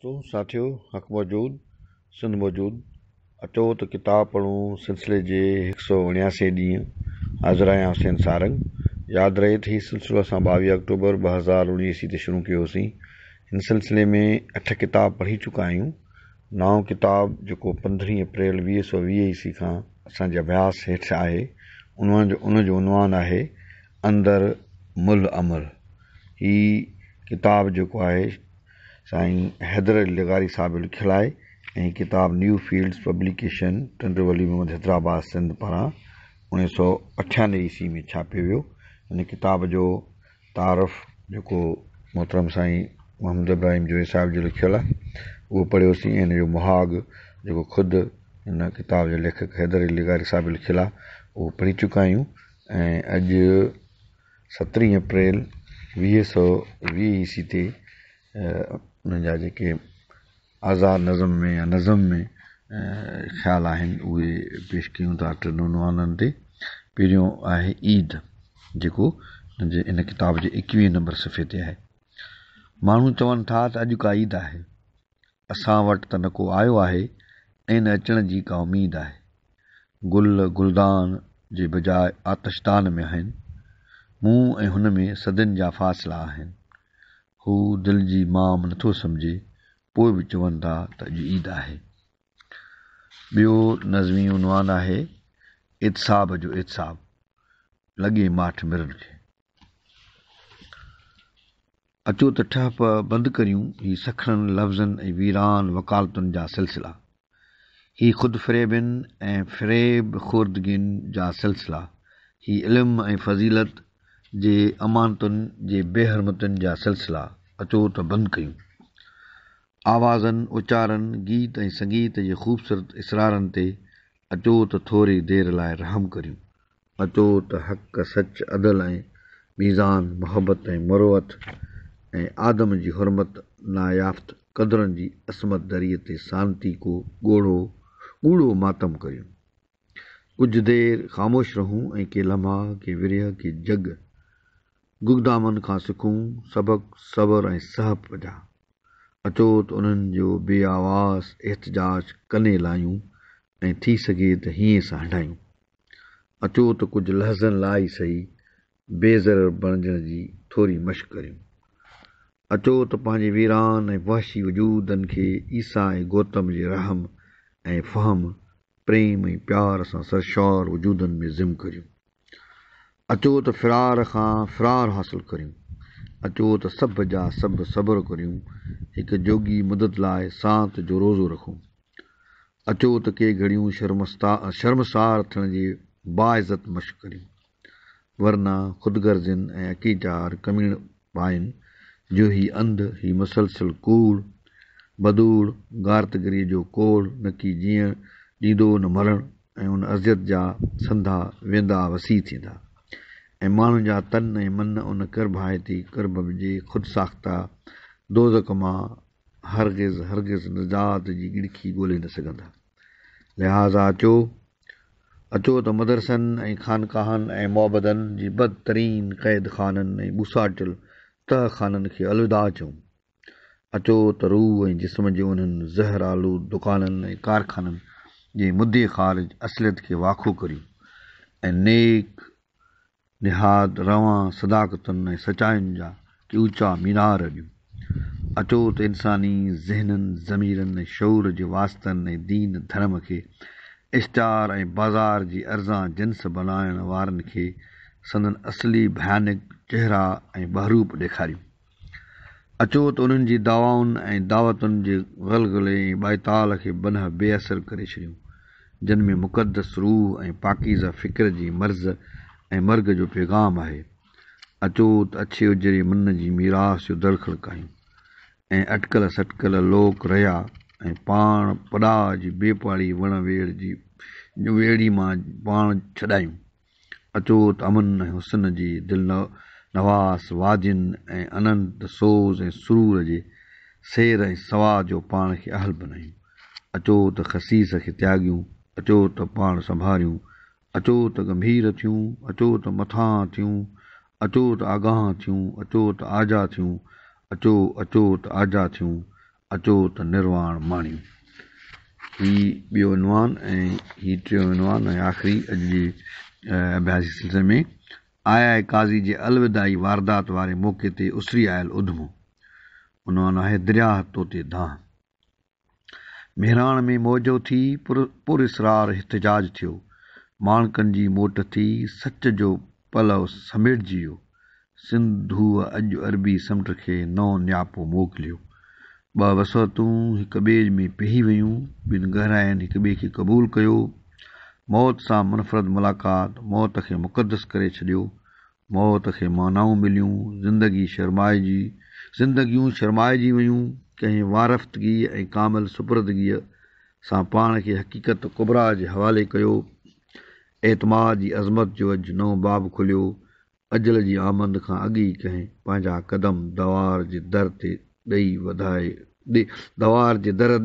दोस्तों साथियों हक़ मौजूद सिंध मौजूद अचो त किताब पढ़ूं सिलसिले जे 179 ॾींहं हाज़िर आहियां हुसैन सारंग। यादि रहे त हीउ सिलसिलो असां 22 अक्टूबर 2019 ईस्वी ते शुरू कयोसीं। हिन सिलसिले में 8 किताब पढ़ी चुका आहियूं। 9 किताब जेको 15 अप्रैल 2020 ईस्वी खां असांजे अभ्यास हेठि आहे उनजो उनवान आहे अंदर मुल अमल। ही किताब जेको आहे साईं हैदर अली लगारी साहिब लिखियलु आहे ऐं किताब न्यू फील्ड्स पब्लिकेशन टंडरवली मोहम्मद हैदराबाद सिंध पारां 1998 ईस्वी में छापियो वियो। हिन किताब जो तारफ़ जेको मोहतरम साईं मोहम्मद इब्राहिम जोई साहिब जो लिखियलु आहे उहो पढ़ियोसीं ऐं हिन जो मुहाग जेको ख़ुदि हिन किताब जो लेखक हैदर अली लगारी साहिब लिखियलु आहे उहो पढ़ी चुका आहियूं। ऐं अॼु 17 अप्रैल 2020 ईस्वी ते उन्हनि जा जेके आज़ाद नज़म में या नज़म में ख़्याल आहिनि उहे पेश कयूं था 8 उनवाननि ते। पहिरियों आहे ईद जेको इन किताब जे 21 नंबर सफ़े ते आहे। माण्हू चवनि था त अॼु का ईद आहे, असां वटि त न को आयो आहे ऐं न अचण जी का उमेद आहे। गुल गुलदान जे बजाए आतिशदान में आहिनि, मूं ऐं हुन में सदियुनि जा फ़ासिला आहिनि। हू दिलि जी माम नथो सम्झे, पोइ बि चवनि था त अॼु ईद आहे। ॿियो नज़मी उनवान आहे इत्साब जो इत्साब, लॻे माठ मिरन खे। अचो त ठहप बंदि करियूं ही सखड़नि लफ़्ज़नि ऐं वीरान वकालतुनि जा सिलसिला, ही ख़ुदि फ़रेबिन ऐं फ़रेब ख़ुर्दगियुनि जा सिलसिला, ही इल्म ऐं फ़ज़ीलत जे अमानतुनि जे बेहरमतुनि जा सिलसिला। अचो त बंदि कयूं आवाज़नि उचारनि गीत ऐं संगीत जे ख़ूबसूरत इसरारनि ते। अचो त थोरी देरि लाइ रहम करियूं। अचो त हक़ सच अदल ऐं मीज़ान मोहबत ऐं मुरुवत ऐं आदम जी हुरमत नायाफ़्त क़दरनि जी असमत दरीअ ते शांती को ॻूढ़ो मातम करियूं। कुझु देरि ख़ामोश रहूं ऐं के लम्हा के विरह के जग गुगदामन खां सिखूं सबक सबर ऐं सहब जा। अचो त उन्हनि जो बे आवाज़ एहतजाज कने लायूं ऐं थी सघे त हीअं सां हंडायूं। अचो त कुझु लहज़नि लाइ सही बेज़र बणजण जी थोरी मश्क करियूं। अचो त पंहिंजे वीरान ऐं वहशी वजूदनि खे ईसा ऐं गौतम जे रहम ऐं फ़हम प्रेम ऐं प्यार सां सरशौर वजूदनि में ज़िम करियूं। अचो त फ़िरार खां फ़िरार हासिल करियूं। अचो त सभ जा सभ सब्र करियूं, हिकु जोगी मुदत लाइ सांत जो रोज़ो रखूं। अचो त के घड़ियूं शर्मसार थियण जे बाइज़त मश्क करियूं, वरना ख़ुदगर्ज़िन ऐं अकीचार कमीण पाइनि जो ही अंध ही मुसलसिल कूड़ बदूड़ गारतगिरीअ जो कोड़ न की जीअण ॾींदो न मरण ऐं उन अज़ियत जा संधा वेंदा वसी थींदा ऐं माण्हुनि जा तन ऐं मन उन करभाइती करब जे ख़ुदि साख्ता दोज़ख मां हरगिज़ निजात जी गिड़की ॻोल्हे न सघंदा। लिहाज़ा अचो त मदरसनि ऐं ख़ानकाहनि ऐं मोहबदनि जी बदतरीन क़ैद ख़ाननि ऐं ॿुसाटियल तह ख़ाननि खे अलविदा चऊं। अचो त रूह ऐं जिस्म जे उन्हनि ज़हर आलूद दुकाननि ऐं कारखाननि जे मुद्दे ख़ारिज असलियत खे वाखो करियूं ऐं नेक निहाद रवां सदाकतुनि ऐं सचायुनि जा के ऊचा मीनार ॾियूं। अचो त इंसानी ज़हननि ज़मीरनि ऐं शऊर जे वास्तनि ऐं दीन धर्म खे इश्तार ऐं बाज़ार जी अर्ज़ां जिन्स बनाइण वारनि खे संदन असली भयानक चहिरा ऐं बहरूप ॾेखारियूं। अचो त उन्हनि जी दावाउनि ऐं दावतुनि जे ग़लग़ले ऐं बाइताल खे बनह बेअसर करे छॾियूं, जिन में मुक़दस रूह ऐं पाकीज़ा फ़िक्र जी मर्ज़ ऐं मर्ग जो पैगाम आहे। अचो त अछे उजरे मन जी मीरास जो दर खड़कायूं ऐं अटकल सटकल लोक रहिया ऐं पाण पॾाह जी बेपाड़ी वण वेड़ी मां पाण छॾायूं। अचो त अमन ऐं हुस्न जी दिल नवास वादियुनि ऐं अनंत सोज़ ऐं सुरूर जे सैर ऐं सवाद जो पाण खे अहल बनायूं। अचो त ख़सीस खे त्यागियूं, अचो त पाण संभारियूं, अचो त गंभीर थियूं, अचो त मथां थियूं, अचो त आगाह थियूं, अचो त आजा थियूं, अचो त आजा थियूं, अचो त निर्वाण माणियूं। ही ॿियो उनवान ऐं ही टियों उनवान ऐं आख़िरी अॼु जे अभ्यास जे सिलसिले में आया काज़ी जे अलविदाई वारदात वारे मौक़े ते उसरी आयल उधमो। उनवान आहे दरिया तोते दां। मेहराण में मौजो थी पुर इसरार इhtजाज थियो। माणकनि जी मोट थी सच जो पलव समेटिजी वियो। सिंधूअ अॼु अरबी समुंड खे नओं नियापो मोकिलियो। ॿ वसवतूं हिक ॿिए में पही वयूं। ॿिनि गहराइनि हिक ॿिए खे क़बूल कयो। मौत सां मुनफ़रद मुलाक़ात मौत खे मुक़दस करे छॾियो। मौत खे मानाऊं मिलियूं। ज़िंदगियूं शर्माइजी वयूं। कंहिं वारफ़तगी ऐं कामिल सुपुर्दगीअ सां पाण खे हक़ीक़त कुबरा जे हवाले कयो। एतमाद जी अज़मत जो अॼु नओं बाब खुलियो। अजल जी आमद खां अॻु ई कंहिं पंहिंजा क़दम दवार जे दर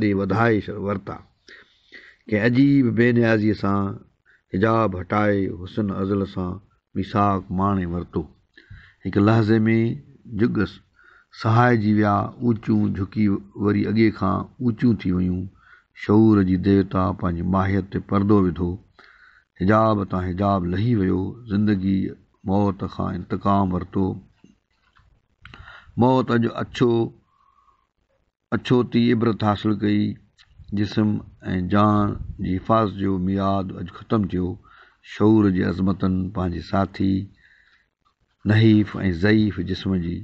ॾे वधाए वरिता। कंहिं अजीब बेनियाज़ीअ सां हिजाब हटाए हुस्न अज़ल सां मिसाक माणे वरितो। हिक लहज़े में जुग सहाइजी विया। ऊचियूं झुकी वरी अॻे खां ऊचियूं थी वयूं। शऊर जी देवता पंहिंजी माहियत ते परदो विधो। हिजाब तां हिजाब लही वियो। ज़िंदगी मौत खां इंतकाम वरितो। मौत अॼु अछो थी इबरत हासिल कई। जिस्म ऐं जान जी हिफ़ाज़त जो मियाद अॼु ख़तमु थियो। शऊर जी अज़मतनि पंहिंजे साथी नहीफ़ ऐं ज़ईफ़ जिस्म जी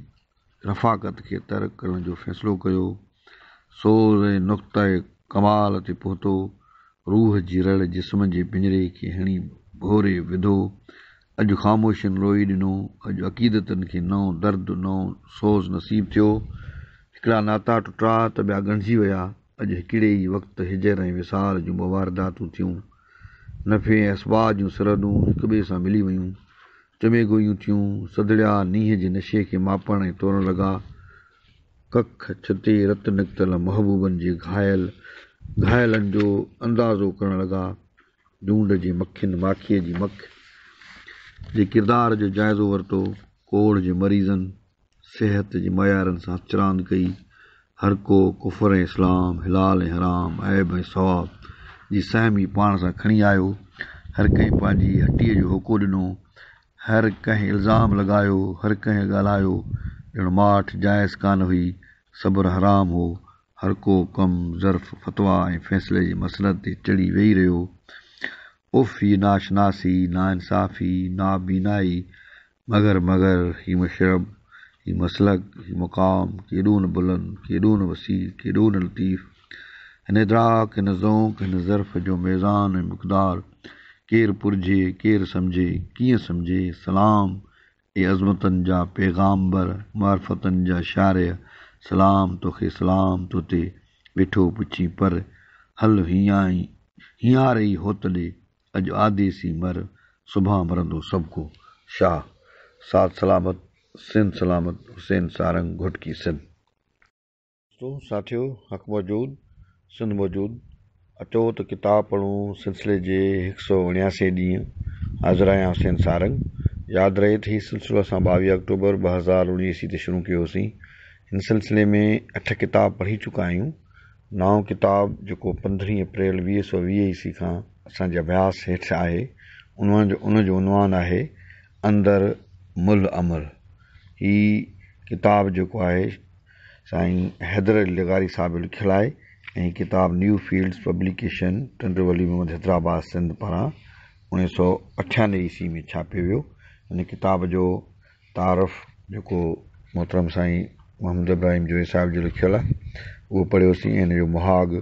रफ़ाक़त खे तर्क करण जो फ़ैसिलो कयो। सोल ऐं नुक़्ते कमाल ते पहुतो। रूह जी रड़ जिस्म जे पिंजरे खे हणी भोरे विधो। अॼु ख़ामोशियुनि रोई ॾिनो। अॼु अक़ीदतनि खे नओं दर्द नओं सोज़ नसीब थियो। हिकिड़ा नाता टुटा त ॿिया ॻंढिजी विया। अॼु हिकिड़े ई वक़्तु हिजर ऐं विसाल जूं वारदातूं थियूं। नफ़े ऐं असबाब जूं सरहदूं हिक ॿिए सां मिली वयूं। चमेगोयूं थियूं। सदड़िया नीह जे नशे खे मापण ऐं तोड़ण लॻा। कख छते रत निकितल महबूबनि जे घायलनि जो अंदाज़ो करण लॻा। ढूंढ जे माखीअ जी मख जे किरदार जो जाइज़ो वरितो। कोढ़ जे मरीज़नि सिहत जे मयारनि सां हथरांद कई। हर को कुफर ऐं इस्लाम हिलाल ऐं हराम ऐब ऐं सवाब जी सहमी पाण सां खणी आयो। हर कंहिं पंहिंजी हटीअ जो होको ॾिनो। हर कंहिं इल्ज़ाम लॻायो। हर कंहिं ॻाल्हायो ॼण माठ जाइज़ कान हुई। सब्र हराम हो। हर को कमु ज़र्फ़ फ़तवा ऐं फ़ैसिले जे मसनद ते चढ़ी वेही रहियो। उफ़ ही नाशनासी नाइंसाफ़ी नाबीनाई मगर ही मशरब ही मसलक ही मुक़ाम केॾो न बुलंद केॾो न वसीर केॾो न लतीफ़। हिन इदराक हिन ज़ौक़ हिन ज़र्फ़ जो मेज़ान ऐं मुक़दार केरु पुरजे केरु सम्झे कीअं सम्झे। सलाम ए अज़मतनि जा पैगाम्बर मार्फतनि जा शारिय सलाम तोखे सलाम तो ते वेठो पुछी पर हल हींअर ई होत ॾे। अॼु आदेसी मर सुभां मरंदो सभु को शाह। साथ सलामत सिंध सलामत हुसैन सारंग घुटकी सिंध। साथियो हक़ मौजूद सिंध मौजूद अचो त किताब पढ़ूं सिलसिले जे 179 ॾींहं हाज़िर आहियां हुसैन सारंग। यादि रहे त हीउ सिलसिलो असां 22 अक्टूबर 2019 ईस्वी ते शुरू कयो होसीं। हिन सिलसिले में 8 किताब पढ़ी चुका आहियूं। नओं किताब जेको 15 अप्रैल 2020 ईस्वी खां असांजे अभ्यास हेठि आहे उनजो उनवान आहे अंदर मुल अमल। ही किताब जेको आहे साईं हैदर अली लगारी साहिब लिखियलु आहे ऐं किताब न्यू फील्ड्स पब्लिकेशन टंडरवली मोहम्मद हैदराबाद सिंध पारां 1998 ईस्वी में छापियो वियो। हिन किताब जो तारफ़ जेको मोहतरम साईं मोहम्मद इब्राहिम जोई साहिब जो लिखियलु आहे उहो पढ़ियोसीं। ऐं हिन जो मुहाग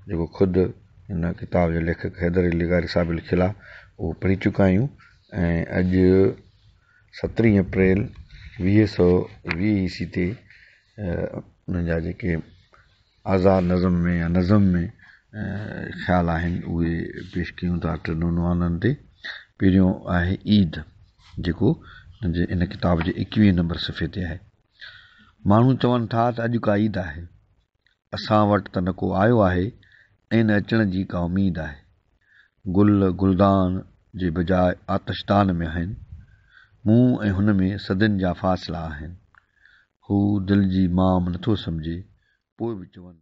जेको ख़ुदि हिन किताब जो लेखक हैदर अली लगारी साहिब लिखियलु आहे उहो पढ़ी चुका आहियूं। ऐं अॼु 17 अप्रैल 2020 ईस्वी ते उन्हनि जा जेके आज़ाद नज़म में या नज़म में ख़्याल आहिनि उहे पेश कयूं था 3 उनवाननि ते। पहिरियों आहे ईद जेको इन किताब जे 21 नंबर सफ़े ते आहे। माण्हू चवनि था त अॼु का ईद आहे। असां वटि त न को आयो आहे ऐं न अचण जी का उमेद आहे। गुल गुलदान जे बजाए आतिशदान में आहिनि। मूं ऐं हुन में सदियुनि जा फ़ासिला आहिनि। हू दिलि जी माम नथो सम्झे पोइ बि चवनि